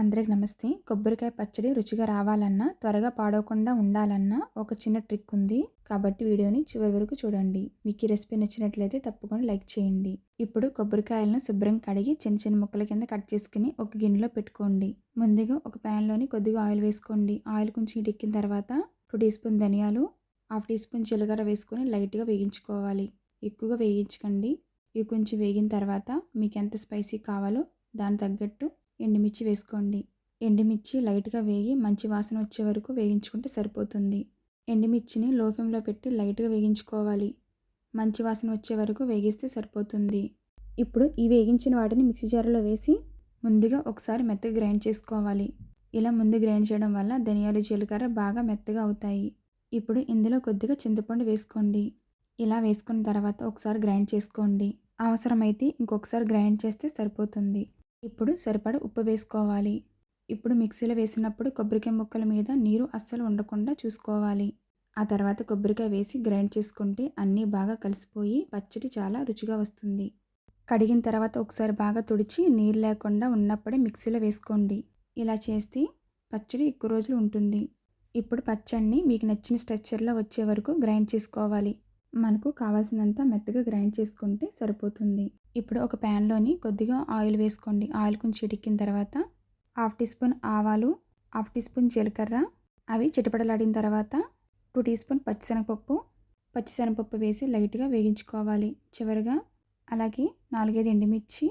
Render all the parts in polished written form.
అందరికి నమస్తే. కొబ్బరికాయ పచ్చడి రుచిగా రావాలన్నా, త్వరగా పాడవకుండా ఉండాలన్నా ఒక చిన్న ట్రిక్ ఉంది. కాబట్టి వీడియోని చివరి వరకు చూడండి. మీకు ఈ రెసిపీ నచ్చినట్లయితే తప్పకుండా లైక్ చేయండి. ఇప్పుడు కొబ్బరికాయలను శుభ్రంగా కడిగి చిన్న చిన్న ముక్కల కింద కట్ చేసుకుని ఒక గిన్నెలో పెట్టుకోండి. ముందుగా ఒక ప్యాన్లోని కొద్దిగా ఆయిల్ వేసుకోండి. ఆయిల్ కొంచెం హీటెక్కిన తర్వాత 2 టీ స్పూన్ ధనియాలు, 1/2 టీ స్పూన్ జీలకర్ర వేసుకొని లైట్గా వేగించుకోవాలి. ఎక్కువగా వేగించకండి. ఇవి కొంచెం వేగిన తర్వాత మీకు ఎంత స్పైసీ కావాలో దానికి తగ్గట్టు ఎండుమిర్చి వేసుకోండి. ఎండుమిర్చి లైట్గా వేగి మంచి వాసన వచ్చే వరకు వేగించుకుంటే సరిపోతుంది. ఎండుమిర్చిని లో ఫ్లేమ్లో పెట్టి లైట్గా వేగించుకోవాలి. మంచి వాసన వచ్చే వరకు వేగిస్తే సరిపోతుంది. ఇప్పుడు ఈ వేగించిన వాటిని మిక్సీ జార్లో వేసి ముందుగా ఒకసారి మెత్తగా గ్రైండ్ చేసుకోవాలి. ఇలా ముందు గ్రైండ్ చేయడం వల్ల ధనియాలు, జీలకర్ర బాగా మెత్తగా అవుతాయి. ఇప్పుడు ఇందులో కొద్దిగా చింతపండు వేసుకోండి. ఇలా వేసుకున్న తర్వాత ఒకసారి గ్రైండ్ చేసుకోండి. అవసరమైతే ఇంకొకసారి గ్రైండ్ చేస్తే సరిపోతుంది. ఇప్పుడు సరిపడా ఉప్పు వేసుకోవాలి. ఇప్పుడు మిక్సీలో వేసినప్పుడు కొబ్బరికాయ ముక్కల మీద నీరు అస్సలు ఉండకుండా చూసుకోవాలి. ఆ తర్వాత కొబ్బరికాయ వేసి గ్రైండ్ చేసుకుంటే అన్నీ బాగా కలిసిపోయి పచ్చడి చాలా రుచిగా వస్తుంది. కడిగిన తర్వాత ఒకసారి బాగా తుడిచి నీరు లేకుండా ఉన్నప్పుడే మిక్సీలో వేసుకోండి. ఇలా చేస్తే పచ్చడి ఎక్కువ రోజులు ఉంటుంది. ఇప్పుడు పచ్చడిని మీకు నచ్చిన స్ట్రక్చర్లో వచ్చే వరకు గ్రైండ్ చేసుకోవాలి. మనకు కావాల్సినంత మెత్తగా గ్రైండ్ చేసుకుంటే సరిపోతుంది. ఇప్పుడు ఒక ప్యాన్లోని కొద్దిగా ఆయిల్ వేసుకోండి. ఆయిల్ కొంచెం చిటికిన తర్వాత 1/2 టీ స్పూన్ ఆవాలు, 1/2 టీ స్పూన్ జీలకర్ర, అవి చిటపటలాడిన తర్వాత 2 టీ స్పూన్ పచ్చిశనగపప్పు వేసి లైట్గా వేగించుకోవాలి. చివరిగా అలాగే 4-5 ఎండుమిర్చి,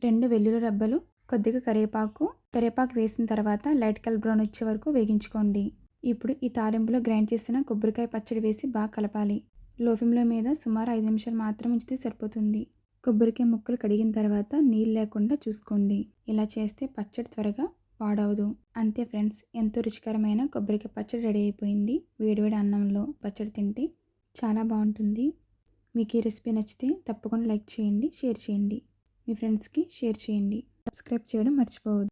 2 వెల్లుల్లి రెబ్బలు, కొద్దిగా కరివేపాకు వేసిన తర్వాత లైట్ కలర్ బ్రౌన్ వచ్చే వరకు వేగించుకోండి. ఇప్పుడు ఈ తాలింపులో గ్రైండ్ చేసిన కొబ్బరికాయ పచ్చడి వేసి బాగా కలపాలి. లో ఫ్లేమ్లో మీద సుమారు 5 నిమిషాలు మాత్రం ఉంచితే సరిపోతుంది. కొబ్బరికాయ ముక్కలు కడిగిన తర్వాత నీళ్ళు లేకుండా చూసుకోండి. ఇలా చేస్తే పచ్చడి త్వరగా పాడవదు. అంతే ఫ్రెండ్స్, ఎంతో రుచికరమైన కొబ్బరికాయ పచ్చడి రెడీ అయిపోయింది. వేడివేడి అన్నంలో పచ్చడి తింటే చాలా బాగుంటుంది. మీకు ఈ రెసిపీ నచ్చితే తప్పకుండా లైక్ చేయండి, షేర్ చేయండి. మీ ఫ్రెండ్స్కి షేర్ చేయండి. సబ్స్క్రైబ్ చేయడం మర్చిపోవద్దు.